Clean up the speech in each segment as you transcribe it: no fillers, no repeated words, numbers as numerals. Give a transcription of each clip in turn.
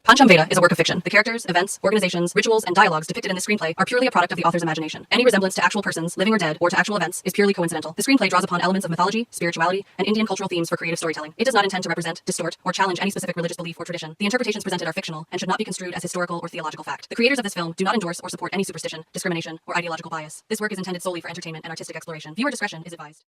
Pancham Veda is a work of fiction. The characters, events, organizations, rituals, and dialogues depicted in the screenplay are purely a product of the author's imagination. Any resemblance to actual persons, living or dead, or to actual events is purely coincidental. The screenplay draws upon elements of mythology, spirituality, and Indian cultural themes for creative storytelling. It does not intend to represent, distort, or challenge any specific religious belief or tradition. The interpretations presented are fictional and should not be construed as historical or theological fact. The creators of this film do not endorse or support any superstition, discrimination, or ideological bias. This work is intended solely for entertainment and artistic exploration. Viewer discretion is advised.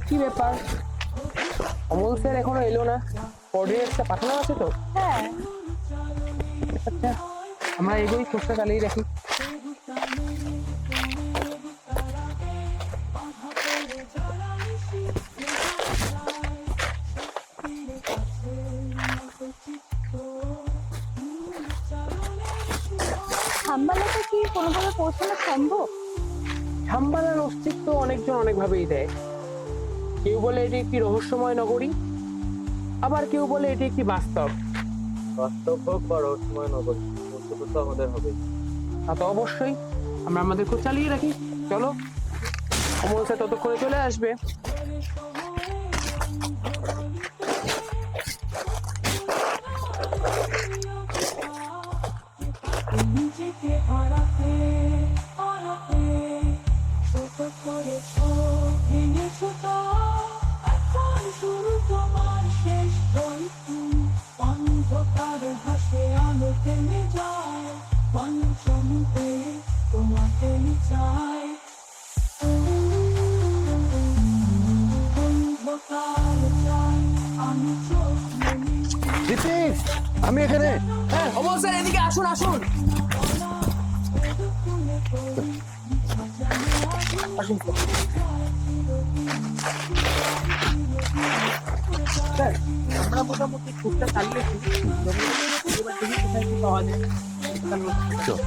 কি ব্যাপার, Amal sir এখনো এলো না? কোঅর্ডিনেটসটা পাঠানো আছে তো? হ্যাঁ। আচ্ছা, আমরা এগোই, খোঁজটা চালিয়ে রাখি। খাম্বালাতে কি কোনোভাবে পৌঁছানো সম্ভব? খাম্বালার অস্তিত্ব অনেকজন অনেকভাবেই দেয়। কেউ বলে এটি একটি রহস্যময় নগরী, আবার কেউ বলে এটি একটি বাস্তব হোক বা রহস্যময় নগরী, বস্তুত তো আমাদের হবে। তা তো অবশ্যই, আমরা আমাদের খোঁজ চালিয়ে রাখি। চলো, অমল স্যার ততক্ষণে চলে আসবে। আমি এখানে। হ্যাঁ অমল স্যার এদিকে আসুন আসুন আসুন স্যার আমরা মোটামুটি খুঁজটা চালিয়েছি এবার দেখি কোথায় কি পাওয়া যায় চল।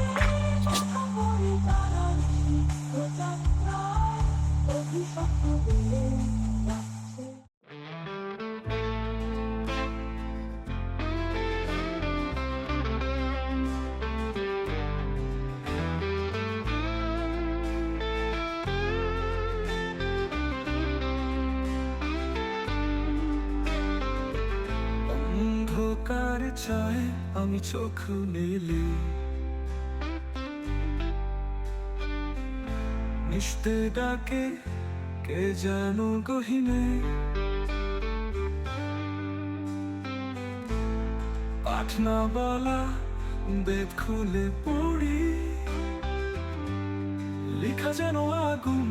অন্ধকার চায় আমি চোখ মেলি, নিস্তে ডাকে কে যেন গহিনে, পাঠ না বলা বেদ খুলে পড়ি, লেখা যেন আগুন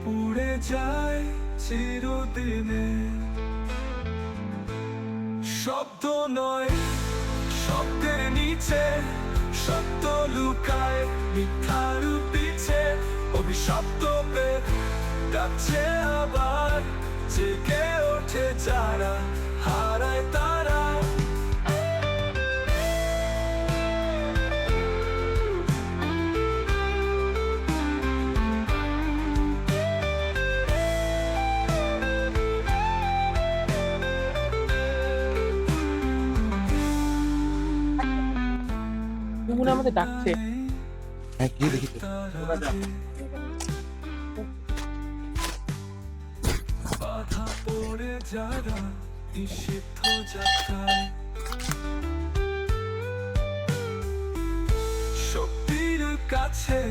পুড়ে যায় চিরদিনে। শব্দ নয় শব্দের নিচে সত্য লুকায়, মিথ্যার পিছে অভিশপ্ত বেদ ডাকছে আবার, জেগে ওঠে যারা হারায় তারা। মনে আমাদের ডাকছে হ্যাঁ কি দেখি তো। বাধা পড়ে যারা নিষিদ্ধ যাত্রায়, শক্তির কাছে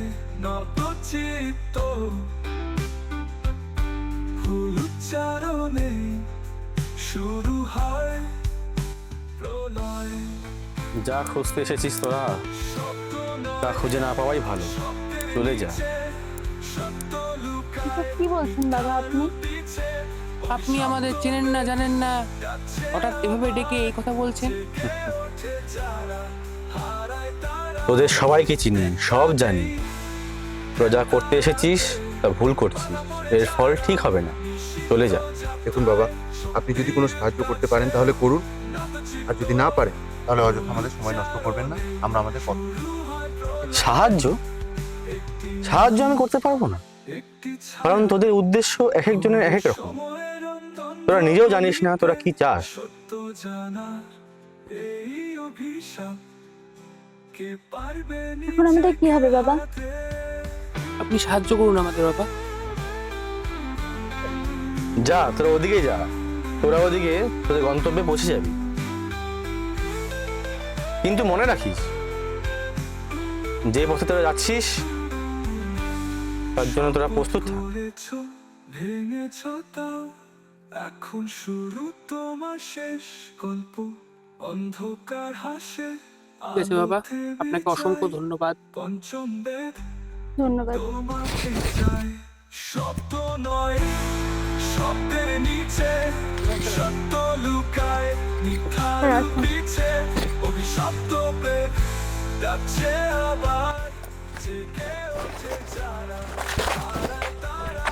নতচিত্ত, ভুল উচ্চারণে শুরু হয় প্রলয়। যা খুঁজতে এসেছিস তোরা, শব্দ তা খুঁজে না পাওয়াই ভালো। চলে যা। এসব কি বলছেন বাবা আপনি? আপনি আমাদের চেনেন না জানেন না হঠাৎ এভাবে ডেকে এই কথা বলছেন? তোদের সবাইকে চিনি, সব জানি। তোরা যা করতে এসেছিস তা ভুল করছিস, এর ফল ঠিক হবে না। চলে যা। দেখুন বাবা, আপনি যদি কোনো সাহায্য করতে পারেন তাহলে করুন, আর যদি না পারেন তাহলে অযথা আমাদের সময় নষ্ট করবেন না। আমরা আমাদের পথ। সাহায্য সাহায্য আমি করতে পারবো না, কারণ তোদের উদ্দেশ্য এক একজনের এক এক রকম। তোরা নিজেও জানিস না তোরা কি চাস। সত্য জানার এই অভিশাপ কে পারবে এখন আমাদের কি হবে বাবা? আপনি সাহায্য করুন আমাদের বাবা। যা, তোরা ওদিকে যা। তোরা ওদিকে তোদের গন্তব্যে পৌঁছে যাবি। কিন্তু মনে রাখিস, যে পথে তোরা যাচ্ছিস তার জন্য তোরা প্রস্তুত থাক। করেছ ভেঙেছ তাও, এখন শুরু তোমার শেষ গল্প। অন্ধকার হাসে ঠিক আছে বাবা, আপনাকে অসংখ্য ধন্যবাদ। পঞ্চম বেদ ধন্যবাদ। তোমাকে চাই। শব্দ নয় শব্দের নিচে সত্য লুকায়, মিথ্যার পিছে অভিশপ্ত বেদ ডাকছে আবার, জেগে ওঠে যারা হারায় তারা।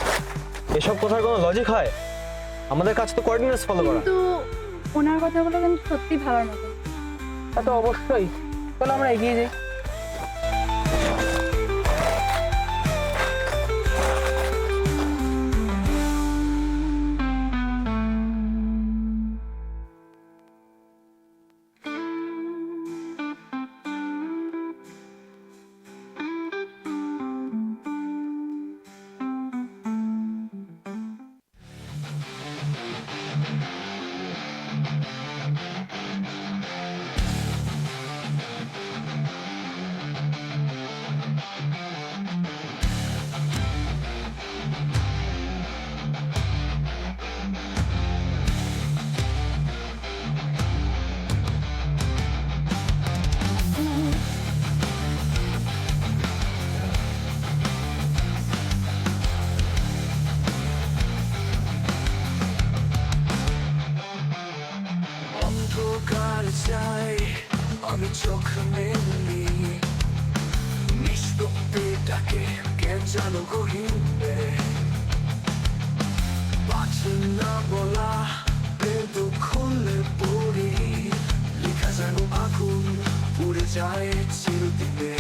এসব কথার কোনো লজিক হয়? আমাদের কাছে তো কোঅর্ডিনেটস ফলো করা। কিন্তু ওনার কথাগুলো কিন্তু সত্যি ভাবার মতো। তা তো অবশ্যই, চলো আমরা এগিয়ে যাই। চোখ মেলি নিস্তব্ধে ডাকে জ্ঞান জানো গহিনে বাঁচে না বলা বেদ খুলে পড়ি লেখা যেন আগুন পুড়ে যায় চিরদিনে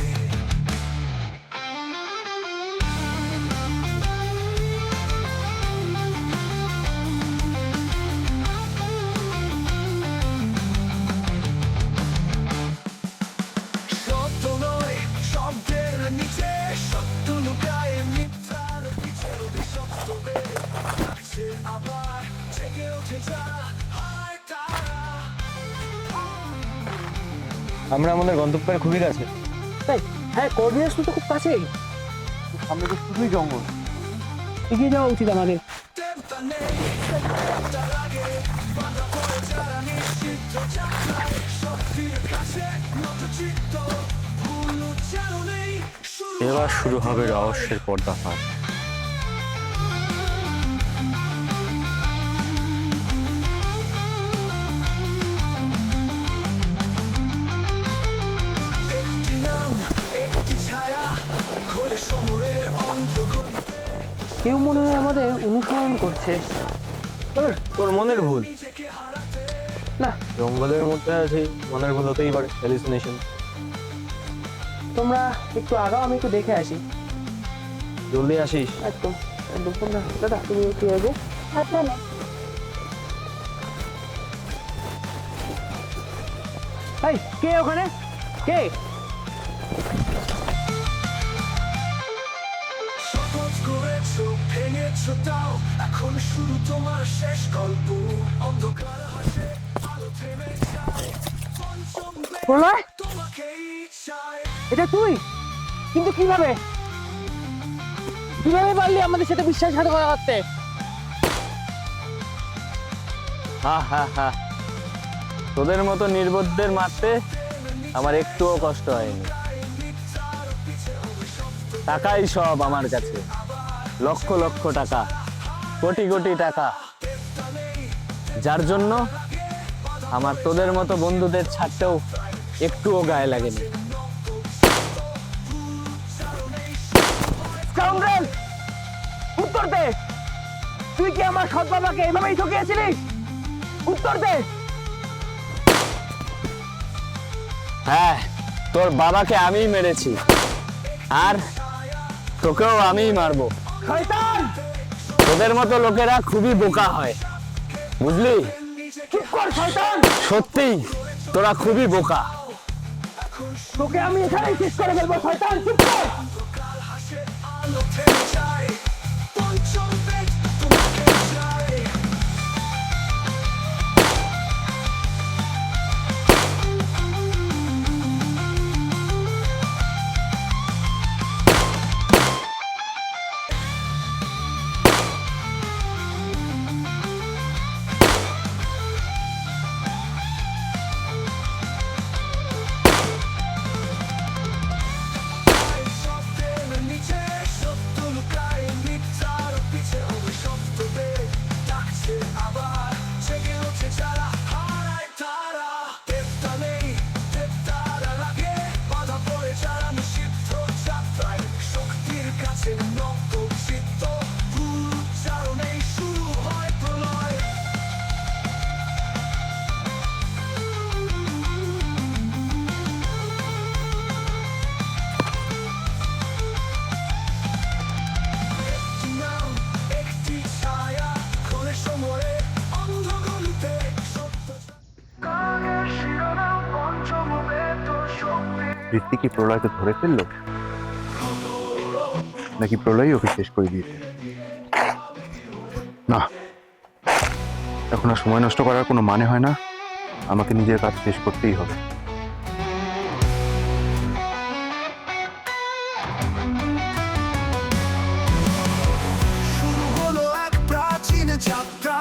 সত্য নয় শব্দের নিচে সত্য লুকায় মিথ্যার পিছে অভিশপ্তবে ডাকছে আবার জেগে ওঠে যারা হায় তারা আমরা আমাদের গন্তব্যের খুবই কাছে। তাই হ্যাঁ, কোঅর্ডিনেশন তো খুব কাছেই। সামনে তো শুধুই জঙ্গল। এগিয়ে যাওয়া উচিত আমাদের। দেবতা নেই তার আগে বাঁধা পড়ে যারা নিশ্চিত যাত্রায় শক্তির কাছে নতচিত্ত ভুল উচ্চারণেই এবার শুরু হবে রহস্যের পর্দাফাশ। একটি নাম একটি ছায়া খোলে সময়ের অন্ধকার কেউ মনে হয় আমাদের অনুসরণ করছে। তোর মনের ভুল। নিজেকে হারাতে না, জঙ্গলের মধ্যে আছে, মনের ভুল হতেই পারে, হ্যালুসিনেশন। তোমরা একটু আগাও, আমি একটু দেখে আসি। জলদি আসিস। একদম দুপুর না দাদা, তুমি একটু এগো। আচ্ছা না, এই কে ওখানে? কে? শপথ করেছো ভেঙেছো তাও এখন শুরু তোমার শেষ গল্প অন্ধকার হাসে আলো থেমে যায় পঞ্চম বেদ প্রলয়, তোমাকেই চায় এটা তুই? কিন্তু কিভাবে কিভাবে পারলি আমাদের সাথে বিশ্বাসঘাতকতা করতে? হা হা হা, তোদের মতো নির্বোধদের মারতে আমার একটুও কষ্ট হয়নি। টাকাই সব আমার কাছে, লক্ষ লক্ষ টাকা, কোটি কোটি টাকা, যার জন্য আমার তোদের মতো বন্ধুদের ছাড়তেও একটুও গায়ে লাগেনি। স্কাউন্ড্রেল, উত্তর দে! তুই কি আমার সৎ বাবাকে এভাবেই ঠকিয়েছিলিস? উত্তর দে! হ্যাঁ, তোর বাবাকে আমিই মেরেছি, আর তোকেও আমিই মারবো। শয়তান! তোদের মতো লোকেরা খুবই বোকা হয়, বুঝলি? চুপ কর শয়তান! সত্যি তোরা খুবই বোকা। তোকে আমি এখানেই শেষ করে ফেলবো শয়তান! চুপ কর! কাল হাসে আলো থেমে যায় পঞ্চম বেদ তোমাকেই চায় শব্দের নিচে সত্য লুকায় মিথ্যার পিছে অভিশপ্তবে ডাকছে আবার জেগে ওঠে যারা হারায় তারা দেবতা নেই দেবতারা লাগে বাধা পড়ে যারা নিষিদ্ধ যাত্রায় শক্তির কাছে নত চিত্ত ভুল উচ্চারণেই শুরু হয় প্রলয় নাম একটি ছায়া খোলে সময়ে অন্ধ গলিতে সত্য কানের শিরোনাম পঞ্চম বেদ শক্তি বৃত্তি কি প্রলয়কে ধরে ফেললো, নাকি প্রলয়ই ওকে শেষ করে দিয়েছে? না, এখন আর সময় নষ্ট করার কোনো মানে হয় না। আমাকে নিজের কাজ শেষ করতেই হবে। শুরু হলো এক প্রাচীন যাত্রা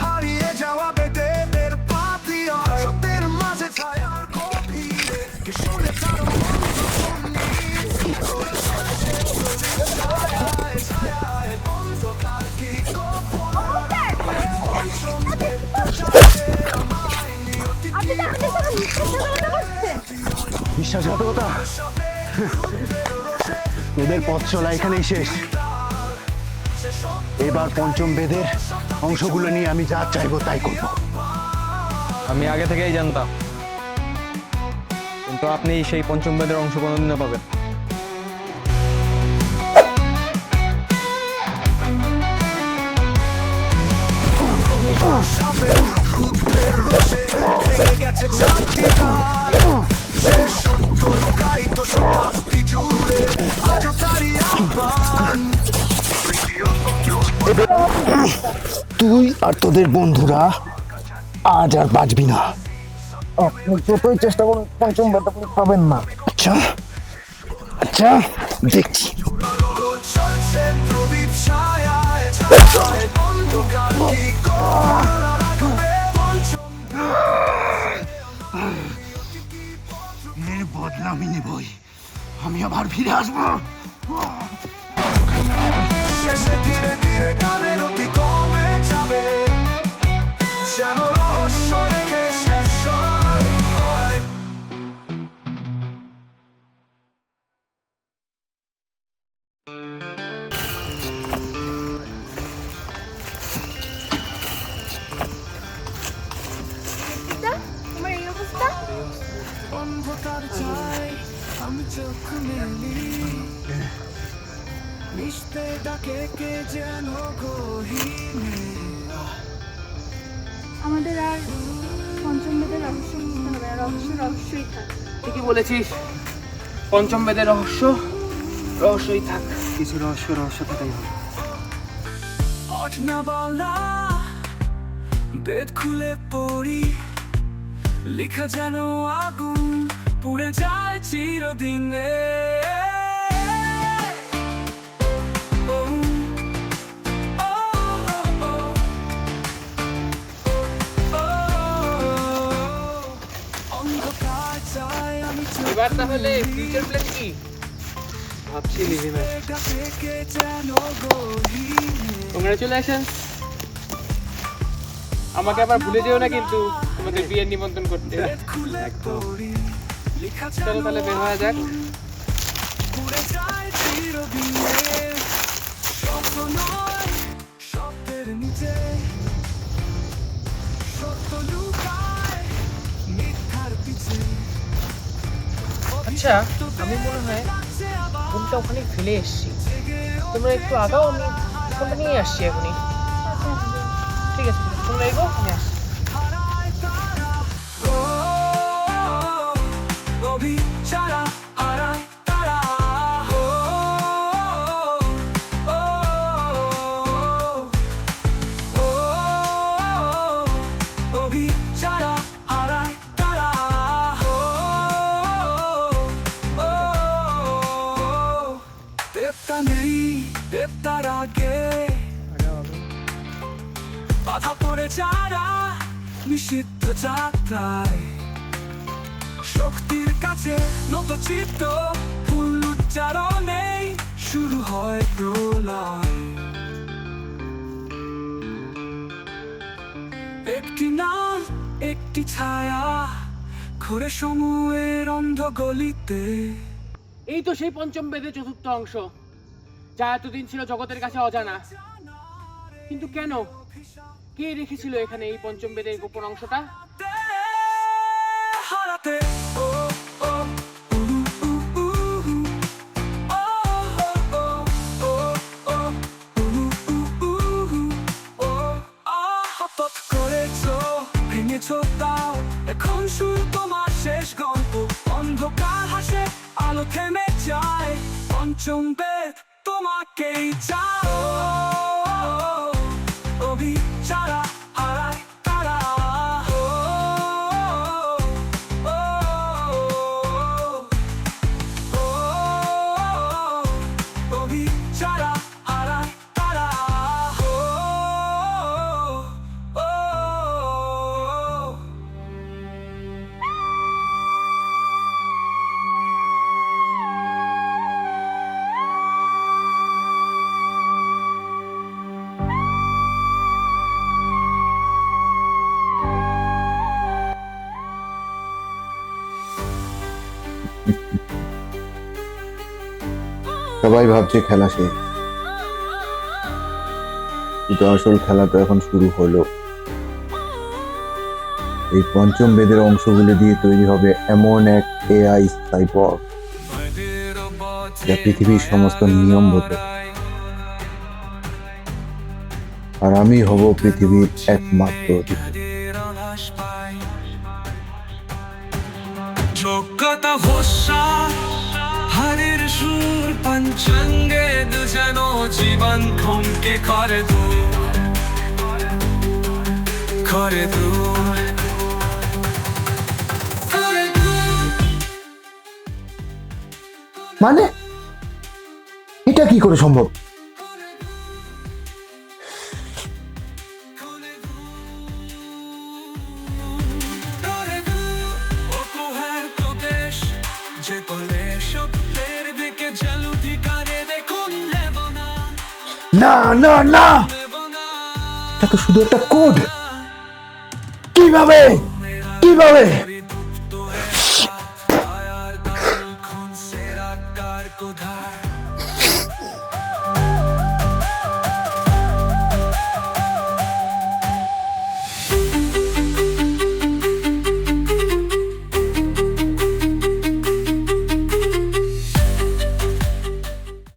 হারিয়ে যাওয়া বেদের পাতিয়া সত্যের মাঝে ছায়ার গভীরে কে শুনে তার অন্ধকার কি গোপন পঞ্চম বেদ আপনি তো আমাদের সাথে মিথ্যা কথা বলছেন। বিশ্বাসঘাতকতা, তোদের পথ চলা এখানেই শেষ। এবার পঞ্চম বেদের অংশগুলো নিয়ে আমি যা চাইবো তাই করব। আমি আগে থেকেই জানতাম, কিন্তু আপনি সেই পঞ্চম বেদের অংশ কোনোদিনও পাবেন না। তুই আর তোদের বন্ধুরা আজ আর বাঁচবি না। আপনি যতই চেষ্টা করুন পঞ্চম বেদ আপনি পাবেন না। আচ্ছা আচ্ছা, দেখছি। চলছে প্রদীপ ছায়ায় অন্ধকার কি এর বদনামি নেবই, আমি আবার ফিরে আসবো। শেষে ধীরে ধীরে গানের অতি কমে যাবে, যেন রহস্য রেখে শেষ হয়। তোমার এই অবস্থা? অন্ধকার চাই আমি চোখ মেলি, মিশতে ডাকে কে যেন গহীনে। আমাদের আর পঞ্চম বেদের রহস্য বুঝতে হবে, আর রহস্যই থাক। ঠিকই বলেছিস, পঞ্চম বেদের রহস্য রহস্যই থাক। কিছু রহস্য থাকাই হবে। অজনা বলা বেদ খুলে পড়ি, লেখা যেন আগুন পুড়ে যায় চিরদিনে। ও, ও, ও, ও, ও, অন্ধকার চাই আমি এবার তাহলে ফিউচার প্ল্যান কি? ভাবছি লিভে না। ডাকে কে যেন গহীনে। কংগ্রাচুলেশন। আমাকে আবার ভুলে যেও না কিন্তু তোমাদের বিয়ের নিমন্ত্রণ করতে। চলো তাহলে বের হওয়া যাক। পুড়ে যায় চিরদিনে, স্বপ্ন নয় স্বপ্নের নিচে, সত্য লুকায় মিথ্যার পিছে। আচ্ছা, আমি মনে হয় ফোনটা ওখানে ফেলে এসেছি। তোমরা একটু আগাও, আমি ফোনটা নিয়ে আসছি এখনই। ঠিক আছে, তোমরা এগো, আমি আসছি। অভিচারা হারায় তারা, অভিচারা হারায় তারা, দেবতা নেই দেবতার আগে, বাধা পড়ে যারা নিষিদ্ধ যাত্রায়, শক্তির কাছে নত চিত্ত ফুল উচ্চারণেই শুরু হয় প্রলয়। একটি নাম একটি ছায়া ঘুরে সময়ের অন্ধ গলিতে। এই তো সেই পঞ্চম বেদের চতুর্থ অংশ, যা এতদিন ছিল জগতের কাছে অজানা। কিন্তু কেন, কে রেখেছিল এখানে এই পঞ্চম বেদের গোপন অংশটা? হারাতে ও ও উ উ উ ও ও ও ও উ উ উ ও আহত করেছো ভেঙেছো তাও, এখন শুরু তোমার শেষ গল্প। অন্ধকার হাসে আলো থেমে যায়, পঞ্চম বেদ তোমাকেই চাও। অভিচারা হারায় তারা, সবাই ভাবছে খেলা শেষ, কিন্তু আসল খেলা তো এখন শুরু হলো। এই পঞ্চম বেদের অংশগুলো দিয়ে তৈরি হবে এমন এক এআই সাইবর যা পৃথিবীর সমস্ত নিয়ম বদলে, আর আমি হব পৃথিবীর একমাত্র অধিকারী। যোগ্যতা ভরসা হারের সুর পঞ্চাঙ্গে যেন জীবন থমকে করে দূর মানে এটা কি করে সম্ভব? না না না, এটা তো শুধু একটা কোড। কিভাবে কিভাবে